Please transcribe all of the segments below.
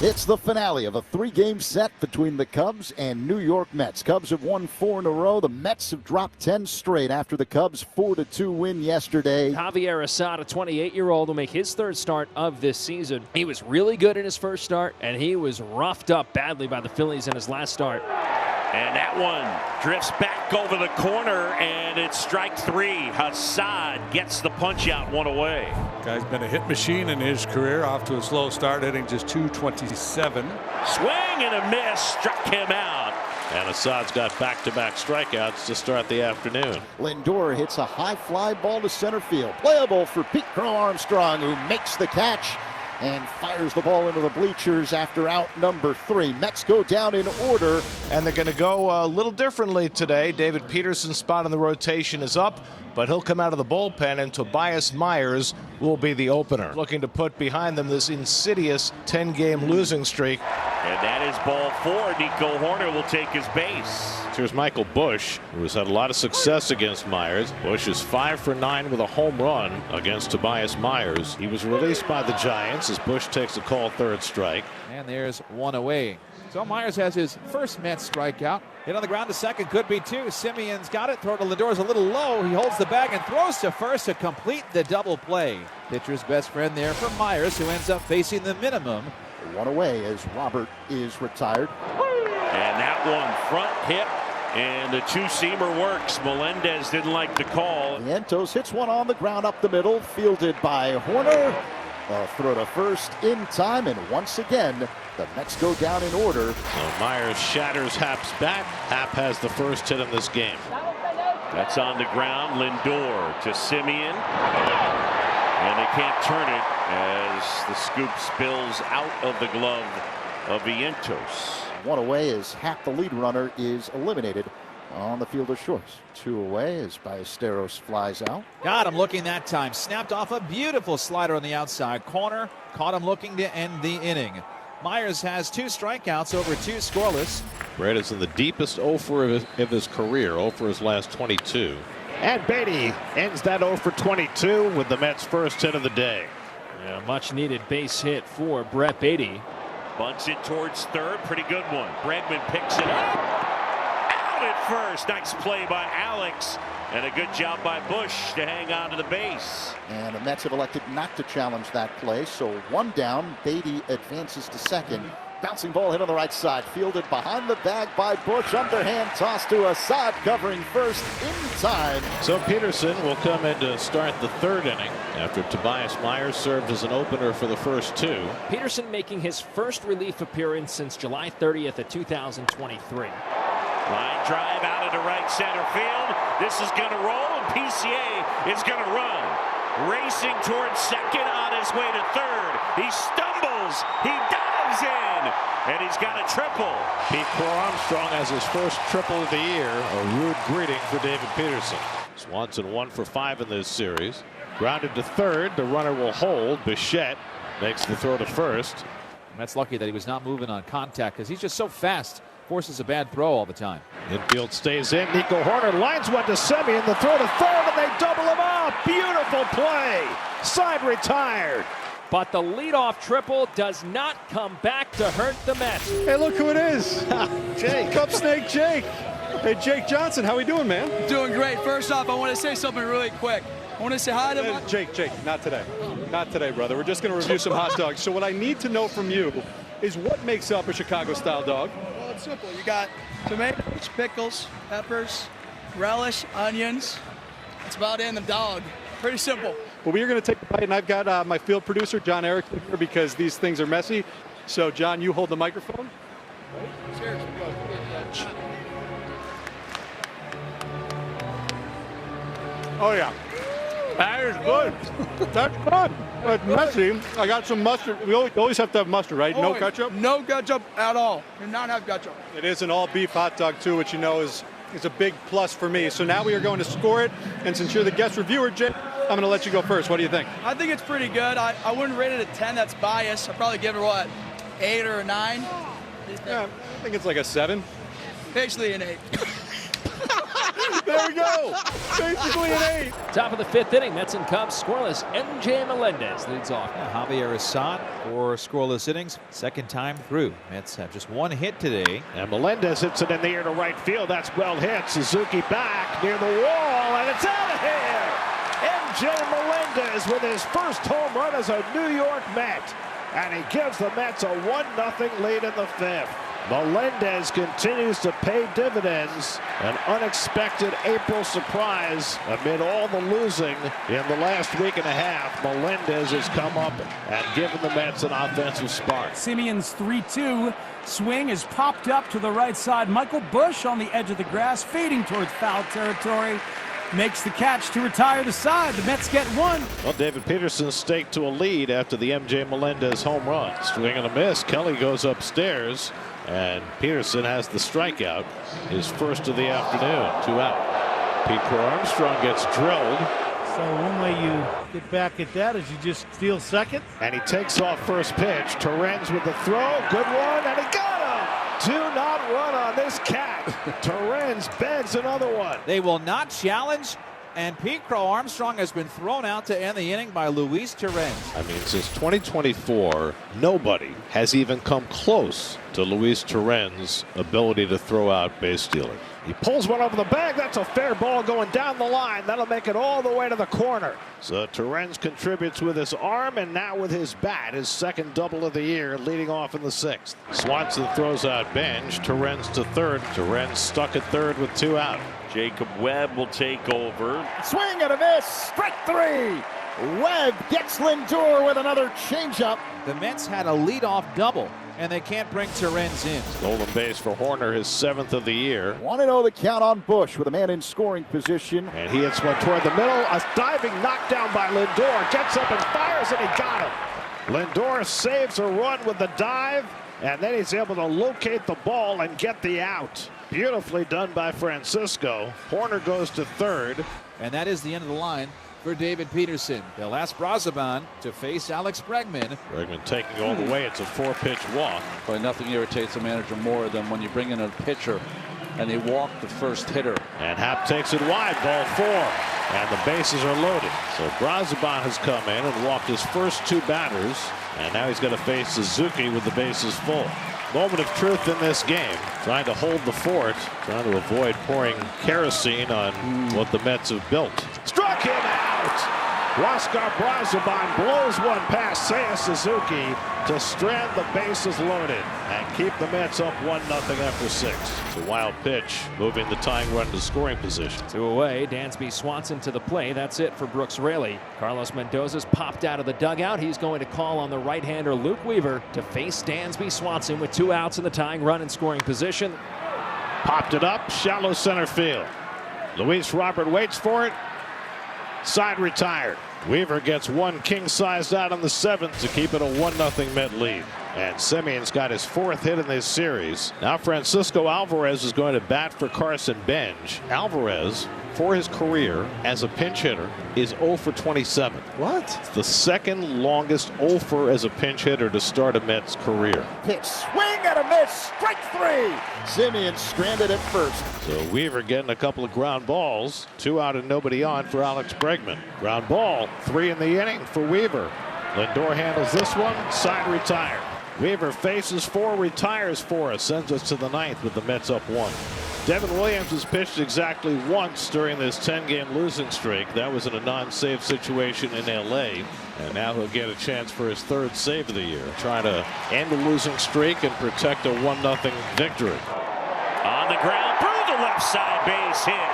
It's the finale of a three-game set between the Cubs and New York Mets. Cubs have won 4 in a row. The Mets have dropped 10 straight after the Cubs' 4-2 win yesterday. Javier Assad, a 28-year-old, will make his third start of this season. He was really good in his first start, and he was roughed up badly by the Phillies in his last start. And that one drifts back over the corner, and it's strike 3. Assad gets the punch out, one away. Guy's been a hit machine in his career, off to a slow start, hitting just .227. Swing and a miss, struck him out. And Assad's got back-to-back strikeouts to start the afternoon. Lindor hits a high fly ball to center field. Playable for Pete Crow Armstrong, who makes the catch and fires the ball into the bleachers after out number 3. Mets go down in order. And they're going to go a little differently today. David Peterson's spot in the rotation is up, but he'll come out of the bullpen, and Tobias Myers will be the opener, looking to put behind them this insidious 10-game losing streak. And that is ball 4. Nico Hoerner will take his base. Here's Michael Busch, who has had a lot of success against Myers. Busch is 5 for 9 with a home run against Tobias Myers. He was released by the Giants as Busch takes a call, third strike. And there's one away. So Myers has his first Mets strikeout. Hit on the ground to second, could be 2. Simeon's got it. Throw to Lindor's a little low. He holds the bag and throws to first to complete the double play. Pitcher's best friend there for Myers, who ends up facing the minimum. One away as Robert is retired. And that one front hit, and the two-seamer works. Melendez didn't like the call. Vientos hits one on the ground up the middle, fielded by Hoerner. A throw to first in time, and once again, the Mets go down in order. So Myers shatters Happ's bat. Happ has the first hit in this game. That's on the ground. Lindor to Simeon. And they can't turn it as the scoop spills out of the glove of Vientos. One away as Happ, the lead runner, is eliminated on the fielder's choice. 2 away as Ballesteros flies out. Got him looking that time. Snapped off a beautiful slider on the outside corner. Caught him looking to end the inning. Myers has 2 strikeouts over 2 scoreless. Brett is in the deepest 0 for of his career, 0 for his last 22. And Beatty ends that 0 for 22 with the Mets' first hit of the day. Yeah, much needed base hit for Brett Beatty. Bunts it towards third. Pretty good one. Bregman picks it up. Out at first. Nice play by Alex. And a good job by Busch to hang on to the base. And the Mets have elected not to challenge that play. So 1 down. Beatty advances to second. Bouncing ball hit on the right side. Fielded behind the bag by Busch. Underhand toss to Assad, covering first in time. So Peterson will come in to start the 3rd inning after Tobias Myers served as an opener for the first 2. Peterson making his first relief appearance since July 30th of 2023. Line drive out into right center field. This is going to roll, and PCA is going to run. Racing towards second on his way to third. He stumbles. He dives in. And he's got a triple. Pete Crow Armstrong has his first triple of the year. A rude greeting for David Peterson. Swanson 1 for 5 in this series. Grounded to third. The runner will hold. Bichette makes the throw to first. Mets lucky that he was not moving on contact because he's just so fast. Forces a bad throw all the time. Infield stays in. Nico Hoerner lines one to Simeon. The throw to third, and they double him up. Beautiful play. Side retired. But the leadoff triple does not come back to hurt the Mets. Hey, look who it is. Jake. Cup Snake Jake. Hey, Jake Johnson, how we doing, man? Doing great. First off, I want to say something really quick. I want to say hi to Jake, not today. Not today, brother. We're just going to review some hot dogs. So what I need to know from you is what makes up a Chicago-style dog? Well, it's simple. You got tomatoes, pickles, peppers, relish, onions. That's about it in the dog. Pretty simple. Well, we are going to take a bite, and I've got my field producer, John Erickson, here because these things are messy. So, John, you hold the microphone. Cheers. Oh, yeah. That is good. That's good. It's messy. I got some mustard. We always have to have mustard, right? No ketchup? No ketchup at all. Do not have ketchup. It is an all-beef hot dog, too, which you know is a big plus for me. So now we are going to score it. And since you're the guest reviewer, Jake, I'm going to let you go first. What do you think? I think it's pretty good. I wouldn't rate it a 10. That's biased. I'd probably give it, what, 8 or a 9? Yeah, I think it's like a 7. Basically an 8. There we go. Basically an 8. Top of the 5th inning, Mets and Cubs scoreless. MJ Melendez leads off. Javier Assad, 4 scoreless innings, second time through. Mets have just 1 hit today. And Melendez hits it in the air to right field. That's well hit. Suzuki back near the wall, and it's out of here. MJ Melendez with his first home run as a New York Met. And he gives the Mets a 1-0 lead in the 5th. Melendez continues to pay dividends. An unexpected April surprise amid all the losing in the last week and a half. Melendez has come up and given the Mets an offensive spark. Simeon's 3-2 swing is popped up to the right side. Michael Busch on the edge of the grass, fading towards foul territory. Makes the catch to retire the side. The Mets get 1. Well, David Peterson staked to a lead after the MJ Melendez home run. Swing and a miss. Kelly goes upstairs, and Peterson has the strikeout, his first of the afternoon. 2 out. Pete Crow Armstrong gets drilled. So one way you get back at that is you just steal second. And he takes off first pitch. Torrens with the throw. Good one, and he got him. Do not run on this cat. Torrens begs another one. They will not challenge, and Pete Crow Armstrong has been thrown out to end the inning by Luis Torrens. I mean, since 2024, nobody has even come close to Luis Torrens' ability to throw out base stealing. He pulls one over the bag. That's a fair ball going down the line. That'll make it all the way to the corner. So Torrens contributes with his arm and now with his bat, his second double of the year, leading off in the 6th. Swanson throws out Benj. Torrens to third. Torrens stuck at third with 2 out. Jacob Webb will take over. Swing and a miss. Strike 3. Webb gets Lindor with another changeup. The Mets had a leadoff double, and they can't bring Torrens in. Stolen base for Horner, his 7th of the year. 1-0 the count on Busch with a man in scoring position. And he hits one toward the middle. A diving knockdown by Lindor. Gets up and fires, and he got him. Lindor saves a run with the dive, and then he's able to locate the ball and get the out. Beautifully done by Francisco. Horner goes to third. And that is the end of the line for David Peterson. They'll ask Brazoban to face Alex Bregman. Bregman taking all the way. It's a 4-pitch walk. Probably nothing irritates a manager more than when you bring in a pitcher and they walk the first hitter. And Happ takes it wide, ball 4. And the bases are loaded. So Brazoban has come in and walked his first 2 batters. And now he's going to face Suzuki with the bases full. Moment of truth in this game. Trying to hold the fort. Trying to avoid pouring kerosene on what the Mets have built. Struck him out! Huascar Brazoban blows one past Seiya Suzuki to strand the bases loaded and keep the Mets up 1-0 after 6. It's a wild pitch, moving the tying run to scoring position. 2 away. Dansby Swanson to the play. That's it for Brooks Raley. Carlos Mendoza's popped out of the dugout. He's going to call on the right-hander Luke Weaver to face Dansby Swanson with 2 outs in the tying run in scoring position. Popped it up, shallow center field. Luis Robert waits for it. Side retired. Weaver gets one king-sized out on the 7th to keep it a 1-0 Met lead. And Simeon's got his 4th hit in this series. Now Francisco Alvarez is going to bat for Carson Benj. Alvarez, for his career as a pinch hitter, is 0 for 27. What? It's the second longest 0 for as a pinch hitter to start a Mets career. Pitch, swing and a miss. Strike 3. Simeon stranded at first. So Weaver getting a couple of ground balls. 2 out and nobody on for Alex Bregman. Ground ball, 3 in the inning for Weaver. Lindor handles this one, side retired. Weaver faces 4, retires 4, sends us to the 9th with the Mets up 1. Devin Williams has pitched exactly once during this 10-game losing streak. That was in a non-save situation in LA. And now he'll get a chance for his 3rd save of the year. Trying to end the losing streak and protect a 1-0 victory. On the ground, through the left side base hit.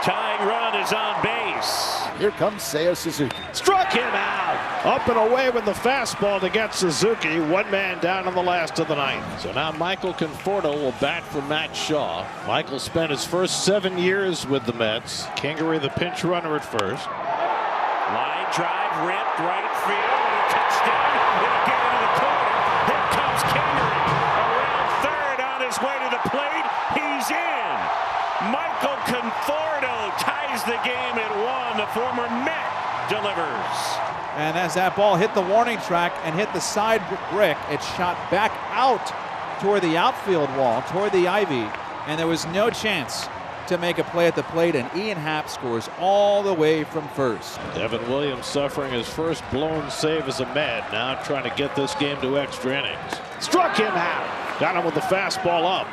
Tying run is on base. Here comes Seiya Suzuki. Struck him out. Up and away with the fastball to get Suzuki. 1 man down in the last of the 9th. So now Michael Conforto will bat for Matt Shaw. Michael spent his first 7 years with the Mets. Kingery the pinch runner at first. Line drive ripped right field. And a touchdown. It'll get into the corner. Here comes Kingery. Around third on his way to the plate. He's in. Michael Conforto ties the game at 1. The former Met delivers. And as that ball hit the warning track and hit the side brick, it shot back out toward the outfield wall, toward the ivy, and there was no chance to make a play at the plate, and Ian Happ scores all the way from first. Evan Williams suffering his first blown save as a Met. Now trying to get this game to extra innings. Struck him out. Got him with the fastball up.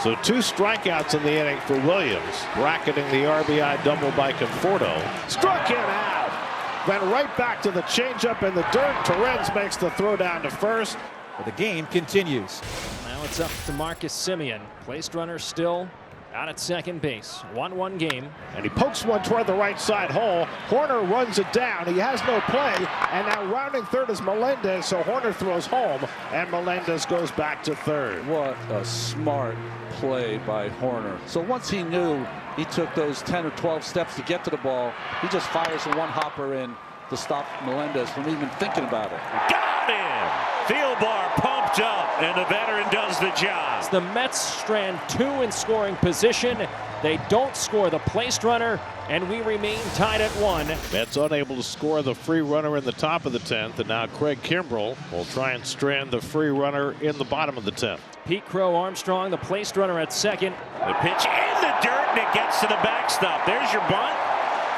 So 2 strikeouts in the inning for Williams, bracketing the RBI double by Conforto. Struck him out. Then right back to the changeup in the dirt. Torrens makes the throw down to first. But the game continues. Now it's up to Marcus Semien. Placed runner still out at second base. 1-1 game. And he pokes one toward the right side hole. Horner runs it down. He has no play. And now rounding third is Melendez. So Horner throws home. And Melendez goes back to third. What a smart play by Horner. So once he knew he took those 10 or 12 steps to get to the ball, he just fires a one-hopper in to stop Melendez from even thinking about it. Got him! Field bar pumped up, and the veteran does the job. The Mets strand 2 in scoring position. They don't score the placed runner, and we remain tied at 1. Mets unable to score the free runner in the top of the 10th, and now Craig Kimbrell will try and strand the free runner in the bottom of the 10th. Pete Crow Armstrong, the placed runner at second. The pitch in the dirt, and it gets to the backstop. There's your bunt.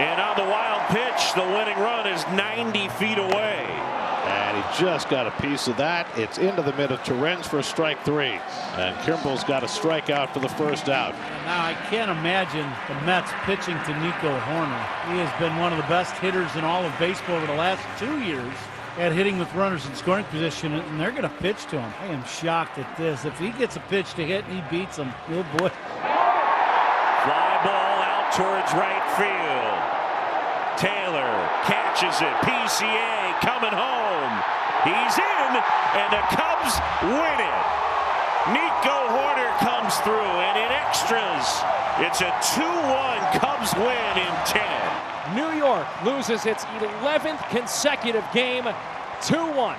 And on the wild pitch, the winning run is 90 feet away. And he just got a piece of that. It's into the mid of Torrens for strike 3. And Kimbrell's got a strikeout for the first out. Now, I can't imagine the Mets pitching to Nico Horner. He has been one of the best hitters in all of baseball over the last 2 years at hitting with runners in scoring position, and they're going to pitch to him. I am shocked at this. If he gets a pitch to hit and he beats him, oh boy. Fly ball out towards right field. Taylor catches it. PCA coming home. He's in, and the Cubs win it. Nico Horner comes through, and in extras, it's a 2-1 Cubs win in 10. New York loses its 11th consecutive game, 2-1.